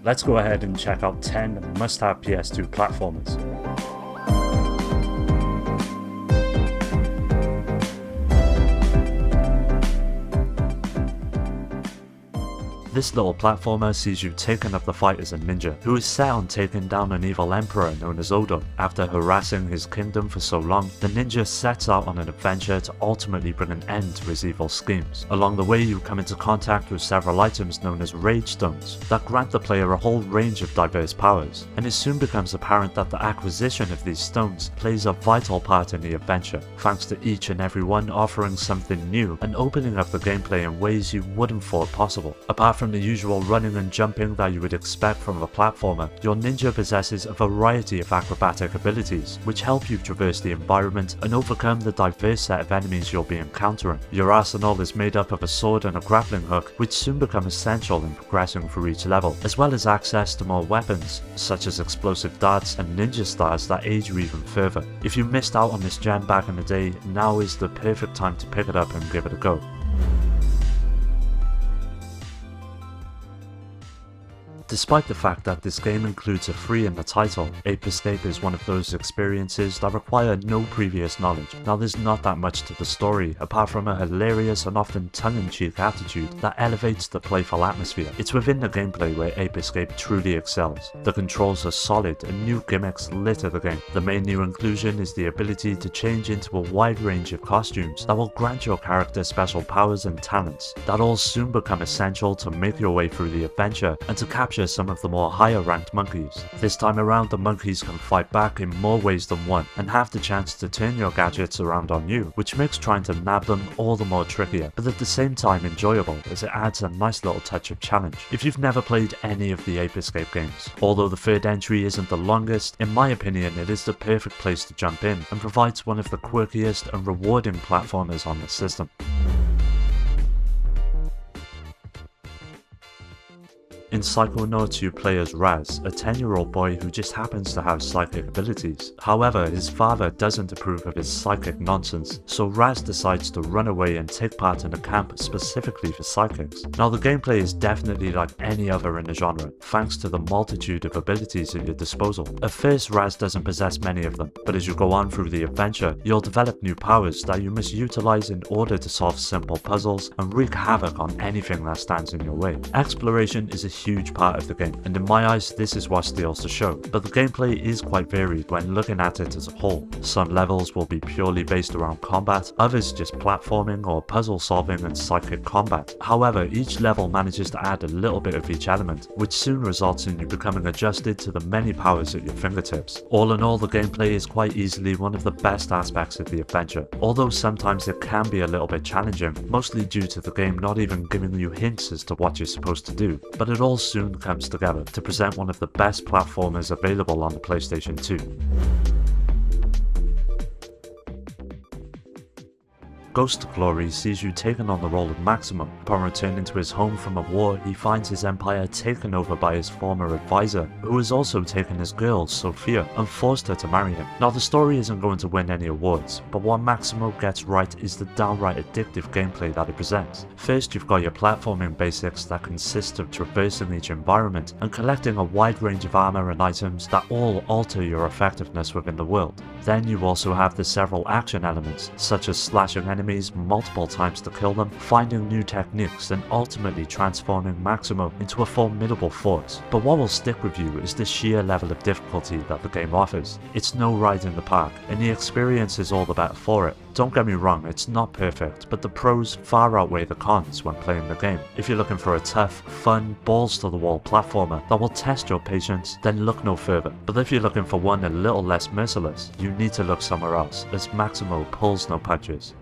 let's go ahead and check out 10 must-have PS2 platformers. This little platformer sees you taking up the fight as a ninja, who is set on taking down an evil emperor known as Odo. After harassing his kingdom for so long, the ninja sets out on an adventure to ultimately bring an end to his evil schemes. Along the way, you come into contact with several items known as Rage Stones that grant the player a whole range of diverse powers, and it soon becomes apparent that the acquisition of these stones plays a vital part in the adventure, thanks to each and every one offering something new and opening up the gameplay in ways you wouldn't thought possible. Apart from the usual running and jumping that you would expect from a platformer, your ninja possesses a variety of acrobatic abilities, which help you traverse the environment and overcome the diverse set of enemies you'll be encountering. Your arsenal is made up of a sword and a grappling hook, which soon become essential in progressing through each level, as well as access to more weapons, such as explosive darts and ninja stars that aid you even further. If you missed out on this gem back in the day, now is the perfect time to pick it up and give it a go. Despite the fact that this game includes a free in the title, Ape Escape is one of those experiences that require no previous knowledge. Now there's not that much to the story, apart from a hilarious and often tongue-in-cheek attitude that elevates the playful atmosphere. It's within the gameplay where Ape Escape truly excels. The controls are solid and new gimmicks litter the game. The main new inclusion is the ability to change into a wide range of costumes that will grant your character special powers and talents that all soon become essential to make your way through the adventure and to capture some of the more higher ranked monkeys. This time around, the monkeys can fight back in more ways than one and have the chance to turn your gadgets around on you, which makes trying to nab them all the more trickier, but at the same time enjoyable as it adds a nice little touch of challenge. If you've never played any of the Ape Escape games, although the third entry isn't the longest, in my opinion it is the perfect place to jump in and provides one of the quirkiest and rewarding platformers on the system. In Psychonauts, you play as Raz, a 10-year-old boy who just happens to have psychic abilities. However, his father doesn't approve of his psychic nonsense, so Raz decides to run away and take part in a camp specifically for psychics. Now the gameplay is definitely like any other in the genre, thanks to the multitude of abilities at your disposal. At first, Raz doesn't possess many of them, but as you go on through the adventure, you'll develop new powers that you must utilize in order to solve simple puzzles and wreak havoc on anything that stands in your way. Exploration is a huge part of the game, and in my eyes this is what steals the show, but the gameplay is quite varied when looking at it as a whole. Some levels will be purely based around combat, others just platforming or puzzle solving and psychic combat. However, each level manages to add a little bit of each element, which soon results in you becoming adjusted to the many powers at your fingertips. All in all, the gameplay is quite easily one of the best aspects of the adventure, although sometimes it can be a little bit challenging, mostly due to the game not even giving you hints as to what you're supposed to do, but it all soon comes together to present one of the best platformers available on the PlayStation 2. Ghost of Glory sees you taking on the role of Maximo. Upon returning to his home from a war, he finds his empire taken over by his former advisor, who has also taken his girl, Sophia, and forced her to marry him. Now the story isn't going to win any awards, but what Maximo gets right is the downright addictive gameplay that it presents. First, you've got your platforming basics that consist of traversing each environment and collecting a wide range of armor and items that all alter your effectiveness within the world. Then you also have the several action elements, such as slashing enemies multiple times to kill them, finding new techniques, and ultimately transforming Maximo into a formidable force. But what will stick with you is the sheer level of difficulty that the game offers. It's no ride in the park, and the experience is all the better for it. Don't get me wrong, it's not perfect, but the pros far outweigh the cons when playing the game. If you're looking for a tough, fun, balls-to-the-wall platformer that will test your patience, then look no further. But if you're looking for one a little less merciless, you need to look somewhere else, as Maximo pulls no punches.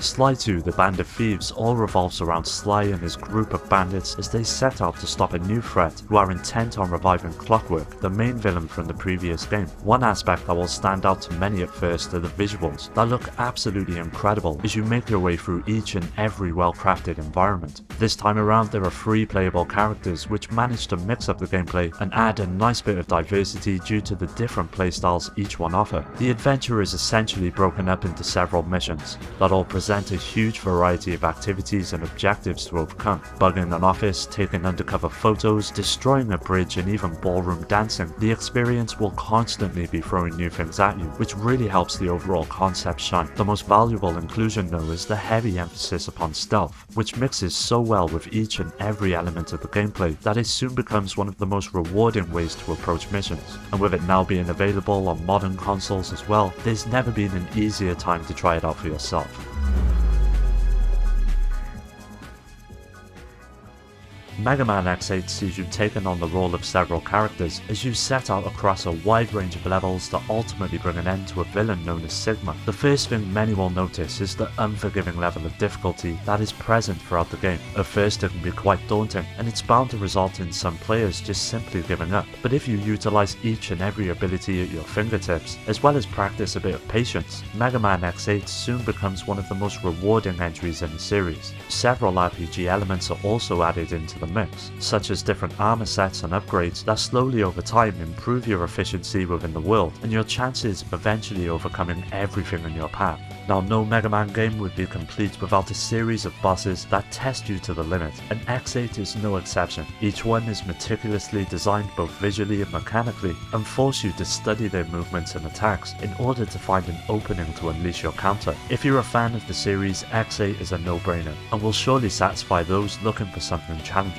Sly 2, the Band of Thieves, all revolves around Sly and his group of bandits as they set out to stop a new threat who are intent on reviving Clockwork, the main villain from the previous game. One aspect that will stand out to many at first are the visuals that look absolutely incredible as you make your way through each and every well-crafted environment. This time around there are 3 playable characters which manage to mix up the gameplay and add a nice bit of diversity due to the different playstyles each one offer. The adventure is essentially broken up into several missions that all present present a huge variety of activities and objectives to overcome. Bugging an office, taking undercover photos, destroying a bridge, and even ballroom dancing, the experience will constantly be throwing new things at you, which really helps the overall concept shine. The most valuable inclusion though is the heavy emphasis upon stealth, which mixes so well with each and every element of the gameplay that it soon becomes one of the most rewarding ways to approach missions. And with it now being available on modern consoles as well, there's never been an easier time to try it out for yourself. Mega Man X8 sees you taking on the role of several characters as you set out across a wide range of levels that ultimately bring an end to a villain known as Sigma. The first thing many will notice is the unforgiving level of difficulty that is present throughout the game. At first it can be quite daunting, and it's bound to result in some players just simply giving up. But if you utilize each and every ability at your fingertips, as well as practice a bit of patience, Mega Man X8 soon becomes one of the most rewarding entries in the series. Several RPG elements are also added into the mix, such as different armor sets and upgrades that slowly over time improve your efficiency within the world and your chances of eventually overcoming everything in your path. Now, no Mega Man game would be complete without a series of bosses that test you to the limit, and X8 is no exception. Each one is meticulously designed both visually and mechanically, and force you to study their movements and attacks in order to find an opening to unleash your counter. If you're a fan of the series, X8 is a no-brainer, and will surely satisfy those looking for something challenging.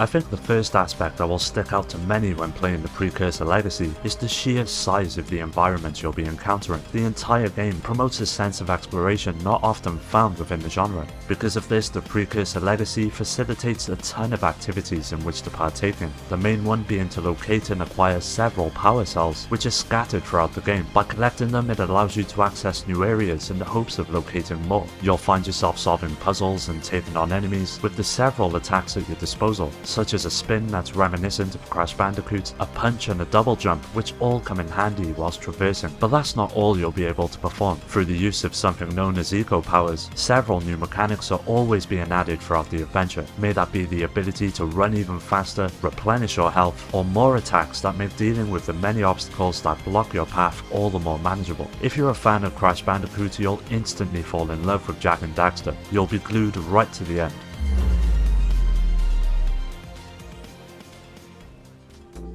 I think the first aspect that will stick out to many when playing the Precursor Legacy is the sheer size of the environment you'll be encountering. The entire game promotes a sense of exploration not often found within the genre. Because of this, the Precursor Legacy facilitates a ton of activities in which to partake in, the main one being to locate and acquire several power cells, which are scattered throughout the game. By collecting them, it allows you to access new areas in the hopes of locating more. You'll find yourself solving puzzles and taking on enemies with the several attacks at your disposal, such as a spin that's reminiscent of Crash Bandicoot, a punch and a double jump, which all come in handy whilst traversing. But that's not all you'll be able to perform. Through the use of something known as eco powers, several new mechanics are always being added throughout the adventure. May that be the ability to run even faster, replenish your health, or more attacks that make dealing with the many obstacles that block your path all the more manageable. If you're a fan of Crash Bandicoot, you'll instantly fall in love with Jak and Daxter. You'll be glued right to the end.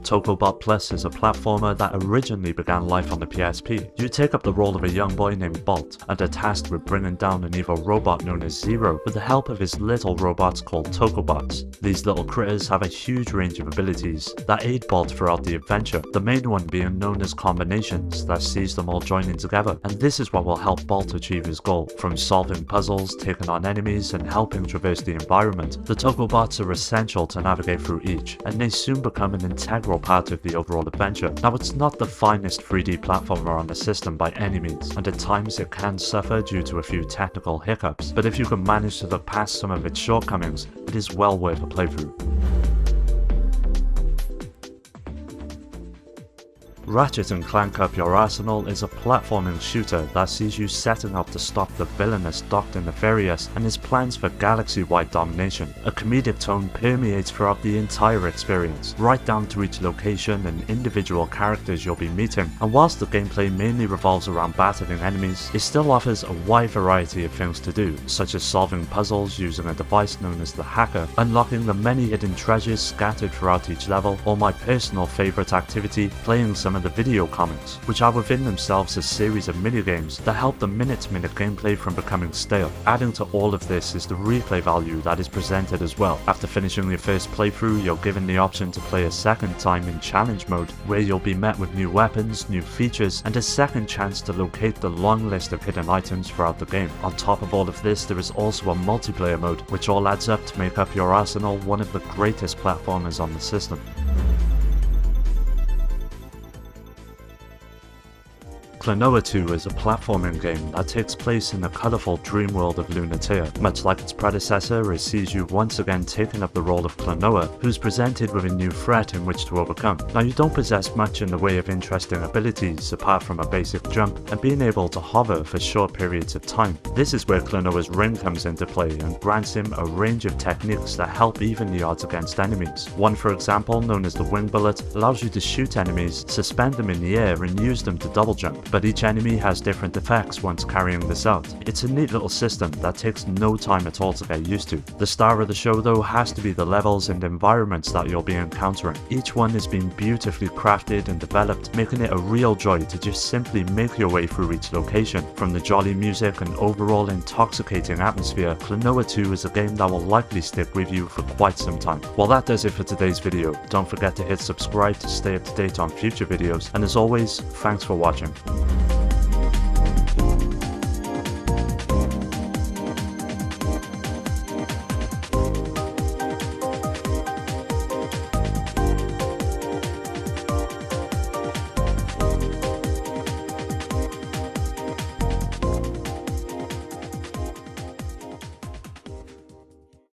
Tokobot Plus is a platformer that originally began life on the PSP. You take up the role of a young boy named Bolt and are tasked with bringing down an evil robot known as Zero with the help of his little robots called Tokobots. These little critters have a huge range of abilities that aid Bolt throughout the adventure, the main one being known as combinations that sees them all joining together, and this is what will help Bolt achieve his goal. From solving puzzles, taking on enemies, and helping traverse the environment, the Tokobots are essential to navigate through each, and they soon become an integral part of the overall adventure. Now, it's not the finest 3D platformer on the system by any means, and at times it can suffer due to a few technical hiccups, but if you can manage to look past some of its shortcomings, it is well worth a playthrough. Ratchet & Clank Up Your Arsenal is a platforming shooter that sees you setting out to stop the villainous Dr. Nefarious and his plans for galaxy-wide domination. A comedic tone permeates throughout the entire experience, right down to each location and individual characters you'll be meeting, and whilst the gameplay mainly revolves around battling enemies, it still offers a wide variety of things to do, such as solving puzzles using a device known as the Hacker, unlocking the many hidden treasures scattered throughout each level, or my personal favourite activity, playing some of the video comics, which are within themselves a series of minigames that help the minute-to-minute gameplay from becoming stale. Adding to all of this is the replay value that is presented as well. After finishing your first playthrough, you're given the option to play a second time in challenge mode, where you'll be met with new weapons, new features, and a second chance to locate the long list of hidden items throughout the game. On top of all of this, there is also a multiplayer mode, which all adds up to make Up Your Arsenal one of the greatest platformers on the system. Klonoa 2 is a platforming game that takes place in the colourful dream world of Lunatea. Much like its predecessor, it sees you once again taking up the role of Klonoa, who's presented with a new threat in which to overcome. Now, you don't possess much in the way of interesting abilities apart from a basic jump and being able to hover for short periods of time. This is where Klonoa's ring comes into play and grants him a range of techniques that help even the odds against enemies. One, for example, known as the wing bullet, allows you to shoot enemies, suspend them in the air and use them to double jump, but each enemy has different effects once carrying this out. It's a neat little system that takes no time at all to get used to. The star of the show though has to be the levels and environments that you'll be encountering. Each one has been beautifully crafted and developed, making it a real joy to just simply make your way through each location. From the jolly music and overall intoxicating atmosphere, Klonoa 2 is a game that will likely stick with you for quite some time. Well, that does it for today's video. Don't forget to hit subscribe to stay up to date on future videos, and as always, thanks for watching.